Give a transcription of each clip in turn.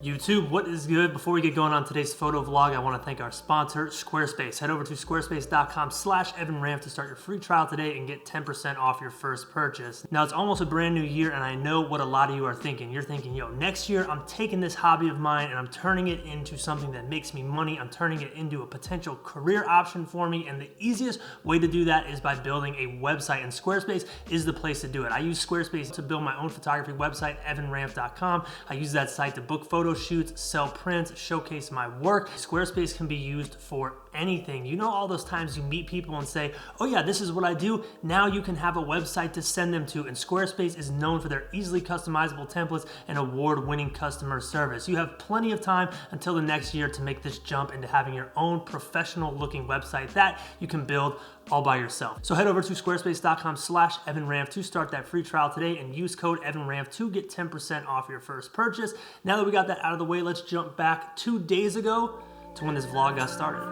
YouTube, what is good? Before we get going on today's photo vlog, I want to thank our sponsor, Squarespace. Head over to squarespace.com/EvanRanft to start your free trial today and get 10% off your first purchase. Now, it's almost a brand new year, and I know what a lot of you are thinking. You're thinking, yo, next year I'm taking this hobby of mine and I'm turning it into something that makes me money. I'm turning it into a potential career option for me, and the easiest way to do that is by building a website, and Squarespace is the place to do it. I use Squarespace to build my own photography website, evanranft.com. I use that site to book photo shoots, sell prints, showcase my work. Squarespace can be used for anything. You know, all those times you meet people and say, oh yeah, this is what I do. Now you can have a website to send them to, and Squarespace is known for their easily customizable templates and award-winning customer service. You have plenty of time until the next year to make this jump into having your own professional looking website that you can build all by yourself. So head over to squarespace.com/EvanRanft to start that free trial today and use code EvanRanft to get 10% off your first purchase. Now that we got that out of the way, let's jump back 2 days ago to when this vlog got started.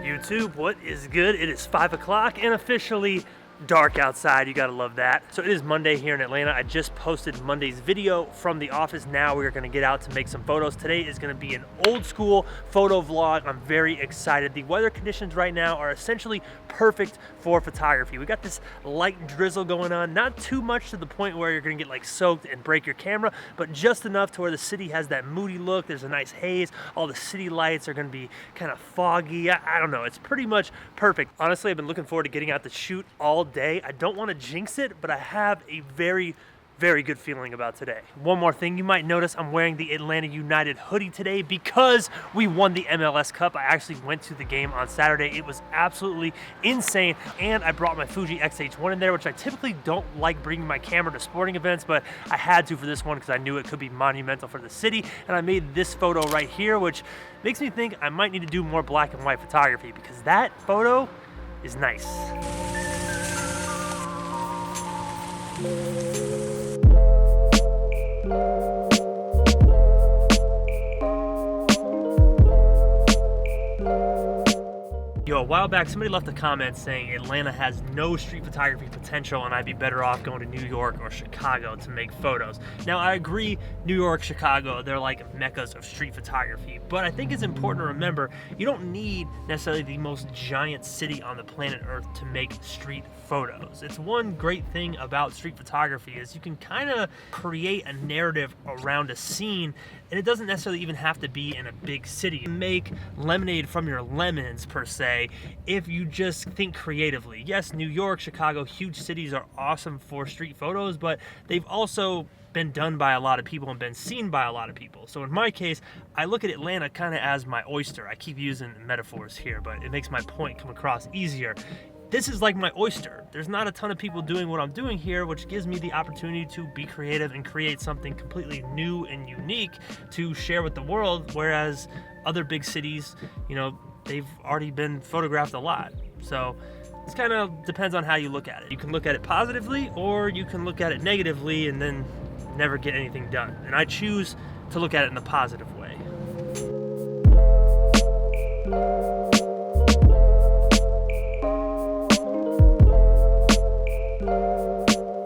YouTube, what is good? It is 5 o'clock and officially dark outside. You gotta love that. So it is Monday here in Atlanta. I just posted Monday's video from the office. Now we're gonna get out to make some photos. Today is gonna be an old school photo vlog. I'm very excited. The weather conditions right now are essentially perfect for photography. We got this light drizzle going on, not too much to the point where you're gonna get like soaked and break your camera, but just enough to where the city has that moody look. There's a nice haze. All the city lights are gonna be kind of foggy. I don't know, it's pretty much perfect. Honestly, I've been looking forward to getting out to shoot all day. I don't want to jinx it, but I have a very good feeling about today. One more thing, you might notice I'm wearing the Atlanta United hoodie today because we won the MLS Cup. I actually went to the game on Saturday. It was absolutely insane, and I brought my Fuji X-H1 in there, which I typically don't like bringing my camera to sporting events, but I had to for this one because I knew it could be monumental for the city, and I made this photo right here, which makes me think I might need to do more black and white photography because that photo is nice. Yo, a while back, somebody left a comment saying Atlanta has no street photography potential and I'd be better off going to New York or Chicago to make photos. Now, I agree, New York, Chicago, they're like meccas of street photography, but I think it's important to remember you don't need necessarily the most giant city on the planet Earth to make street photos. It's one great thing about street photography is you can kind of create a narrative around a scene, and it doesn't necessarily even have to be in a big city. You can make lemonade from your lemons, per se, if you just think creatively. Yes, New York, Chicago, huge cities are awesome for street photos, but they've also been done by a lot of people and been seen by a lot of people. So in my case, I look at Atlanta kind of as my oyster. I keep using metaphors here, but it makes my point come across easier. This is like my oyster. There's not a ton of people doing what I'm doing here, which gives me the opportunity to be creative and create something completely new and unique to share with the world, whereas other big cities, you know, they've already been photographed a lot. So this kind of depends on how you look at it. You can look at it positively, or you can look at it negatively and then never get anything done. And I choose to look at it in the positive way.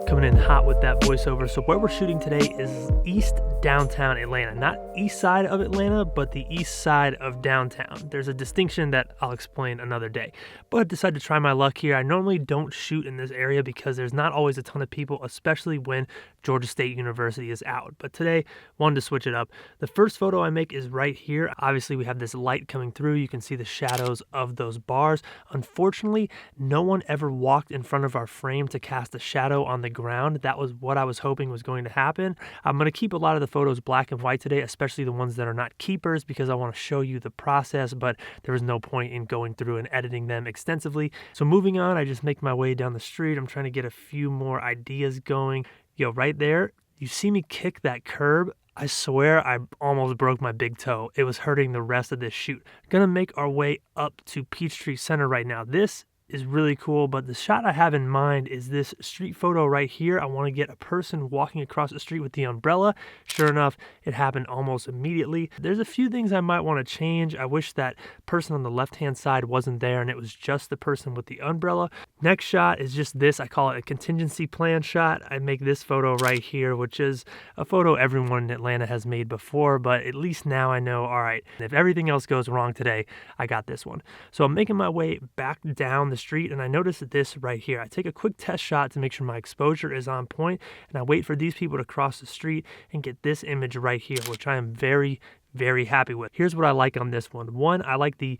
Coming in hot with that voiceover. So where we're shooting today is East Downtown Atlanta. Not east side of Atlanta, but the east side of downtown. There's a distinction that I'll explain another day. But I decided to try my luck here. I normally don't shoot in this area because there's not always a ton of people, especially when Georgia State University is out. But today, wanted to switch it up. The first photo I make is right here. Obviously, we have this light coming through. You can see the shadows of those bars. Unfortunately, no one ever walked in front of our frame to cast a shadow on the ground. That was what I was hoping was going to happen. I'm going to keep a lot of the photos black and white today, especially the ones that are not keepers, because I want to show you the process, but there was no point in going through and editing them extensively. So moving on, I just make my way down the street. I'm trying to get a few more ideas going. Yo, right there, you see me kick that curb. I swear I almost broke my big toe. It was hurting the rest of this shoot. Gonna make our way up to Peachtree Center right now. This is really cool, but the shot I have in mind is this street photo right here. I want to get a person walking across the street with the umbrella. Sure enough, it happened almost immediately. There's a few things I might want to change. I wish that person on the left-hand side wasn't there and it was just the person with the umbrella. Next shot is just this. I call it a contingency plan shot. I make this photo right here, which is a photo everyone in Atlanta has made before, but at least now I know, all right, if everything else goes wrong today, I got this one. So I'm making my way back down the street and I notice this right here. I take a quick test shot to make sure my exposure is on point, and I wait for these people to cross the street and get this image right here, which I am very happy with. Here's what I like on this one. One, I like the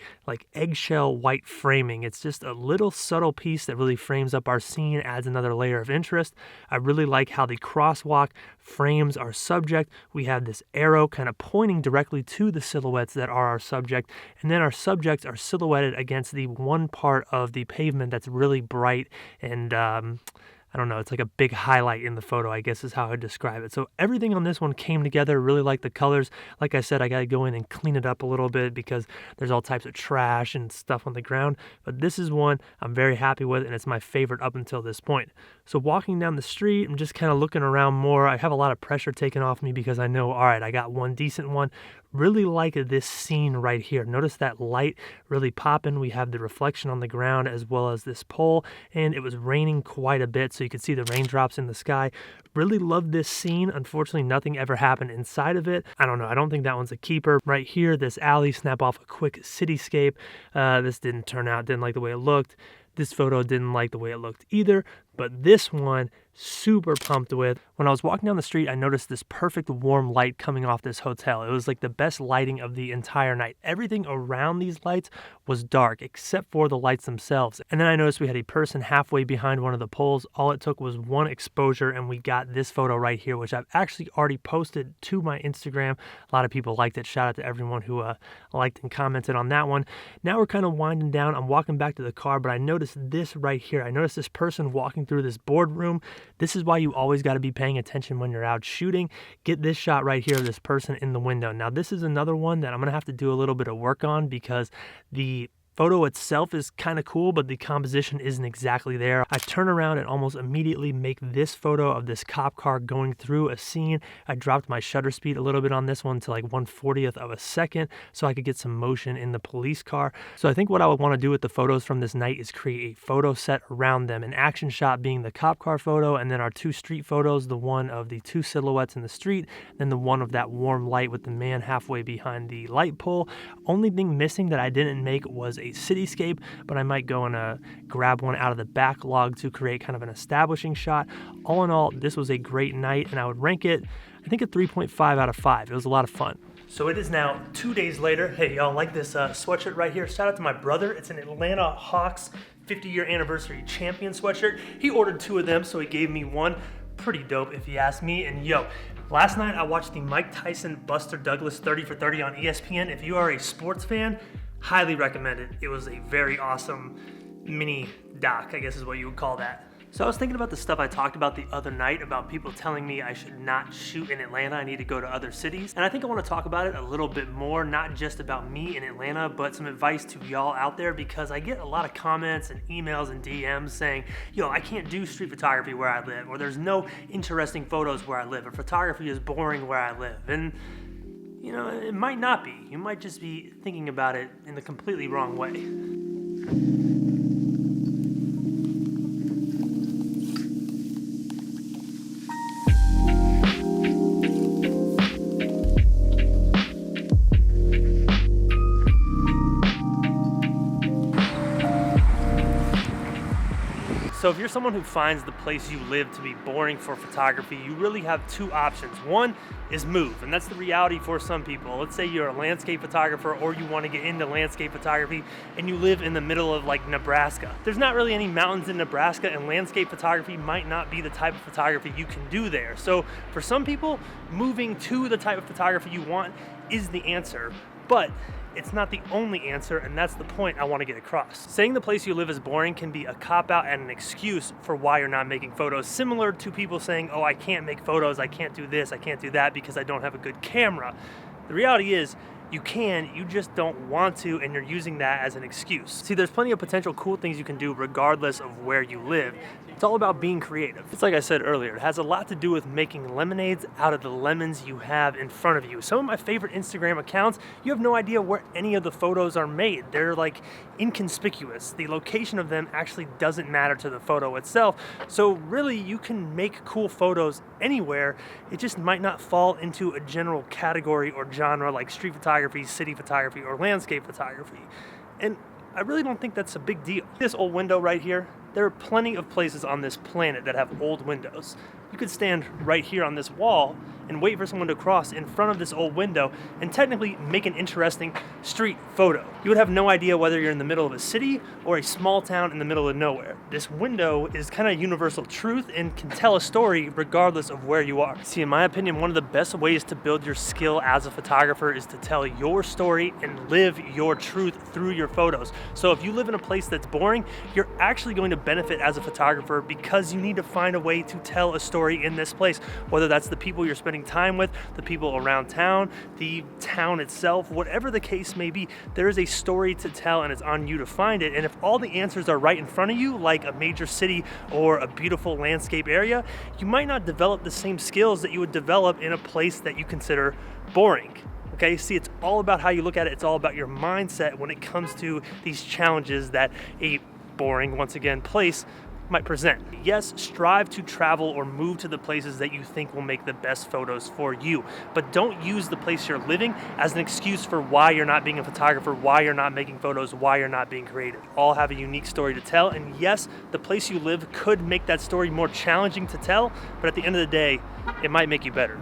eggshell white framing. It's just a little subtle piece that really frames up our scene, adds another layer of interest. I really like how the crosswalk frames our subject. We have this arrow kind of pointing directly to the silhouettes that are our subject, and then our subjects are silhouetted against the one part of the pavement that's really bright and I don't know, it's like a big highlight in the photo, I guess is how I would describe it. So everything on this one came together, really like the colors. Like I said, I got to go in and clean it up a little bit because there's all types of trash and stuff on the ground. But this is one I'm very happy with, and it's my favorite up until this point. So walking down the street, I'm just kind of looking around more. I have a lot of pressure taken off me because I know, all right, I got one decent one. Really like this scene right here. Notice that light really popping. We have the reflection on the ground as well as this pole, and it was raining quite a bit, so you could see the raindrops in the sky. Really love this scene. Unfortunately, nothing ever happened inside of it. I don't know. I don't think that one's a keeper. Right here, this alley, snap off a quick cityscape. This didn't turn out, didn't like the way it looked. This photo didn't like the way it looked either, but this one, super pumped with. When I was walking down the street, I noticed this perfect warm light coming off this hotel. It was like the best lighting of the entire night. Everything around these lights was dark except for the lights themselves. And then I noticed we had a person halfway behind one of the poles. All it took was one exposure and we got this photo right here, which I've actually already posted to my Instagram. A lot of people liked it. Shout out to everyone who liked and commented on that one. Now we're kind of winding down. I'm walking back to the car, but I noticed this right here. I noticed this person walking through this boardroom. This is why you always got to be paying attention when you're out shooting. Get this shot right here of this person in the window. Now this is another one that I'm going to have to do a little bit of work on because the photo itself is kind of cool, but the composition isn't exactly there. I turn around and almost immediately make this photo of this cop car going through a scene. I dropped my shutter speed a little bit on this one to like 1/40th of a second so I could get some motion in the police car. So I think what I would want to do with the photos from this night is create a photo set around them. An action shot being the cop car photo, and then our two street photos, the one of the two silhouettes in the street, then the one of that warm light with the man halfway behind the light pole. Only thing missing that I didn't make was a cityscape, but I might go and grab one out of the backlog to create kind of an establishing shot. All in all, this was a great night, and I would rank it, I think, a 3.5 out of 5. It was a lot of fun. So it is now 2 days later. Hey, y'all like this sweatshirt right here? Shout out to my brother. It's an Atlanta Hawks 50-year anniversary champion sweatshirt. He ordered 2 of them, so he gave me one. Pretty dope if you ask me. And yo, last night I watched the Mike Tyson Buster Douglas 30 for 30 on ESPN. If you are a sports fan, highly recommend it. It was a very awesome mini doc, I guess is what you would call that. So I was thinking about the stuff I talked about the other night about people telling me I should not shoot in Atlanta, I need to go to other cities. And I think I want to talk about it a little bit more, not just about me in Atlanta, but some advice to y'all out there, because I get a lot of comments and emails and DMs saying, yo, I can't do street photography where I live, or there's no interesting photos where I live, or photography is boring where I live. And you know, it might not be. You might just be thinking about it in the completely wrong way. So if you're someone who finds the place you live to be boring for photography, you really have 2 options. One is move, and that's the reality for some people. Let's say you're a landscape photographer or you want to get into landscape photography and you live in the middle of like Nebraska. There's not really any mountains in Nebraska, and landscape photography might not be the type of photography you can do there. So for some people, moving to the type of photography you want is the answer, but it's not the only answer, and that's the point I want to get across. Saying the place you live is boring can be a cop-out and an excuse for why you're not making photos, similar to people saying, oh, I can't make photos, I can't do this, I can't do that because I don't have a good camera. The reality is, You can, you just don't want to, and you're using that as an excuse. See, there's plenty of potential cool things you can do regardless of where you live. It's all about being creative. It's like I said earlier, it has a lot to do with making lemonades out of the lemons you have in front of you. Some of my favorite Instagram accounts, you have no idea where any of the photos are made. They're like inconspicuous. The location of them actually doesn't matter to the photo itself. So really, you can make cool photos anywhere. It just might not fall into a general category or genre like street photography, city photography, or landscape photography. And I really don't think that's a big deal. This old window right here, there are plenty of places on this planet that have old windows. You could stand right here on this wall and wait for someone to cross in front of this old window and technically make an interesting street photo. You would have no idea whether you're in the middle of a city or a small town in the middle of nowhere. This window is kind of universal truth and can tell a story regardless of where you are. See, in my opinion, one of the best ways to build your skill as a photographer is to tell your story and live your truth through your photos. So if you live in a place that's boring, you're actually going to benefit as a photographer because you need to find a way to tell a story in this place, whether that's the people you're spending time with, the people around town, the town itself, whatever the case may be, there is a story to tell and it's on you to find it. And if all the answers are right in front of you, like a major city or a beautiful landscape area, you might not develop the same skills that you would develop in a place that you consider boring. Okay, see, it's all about how you look at it. It's all about your mindset when it comes to these challenges that a boring, once again, place might present. Yes, strive to travel or move to the places that you think will make the best photos for you, but don't use the place you're living as an excuse for why you're not being a photographer, why you're not making photos, why you're not being creative. All have a unique story to tell, and yes, the place you live could make that story more challenging to tell, but at the end of the day, it might make you better.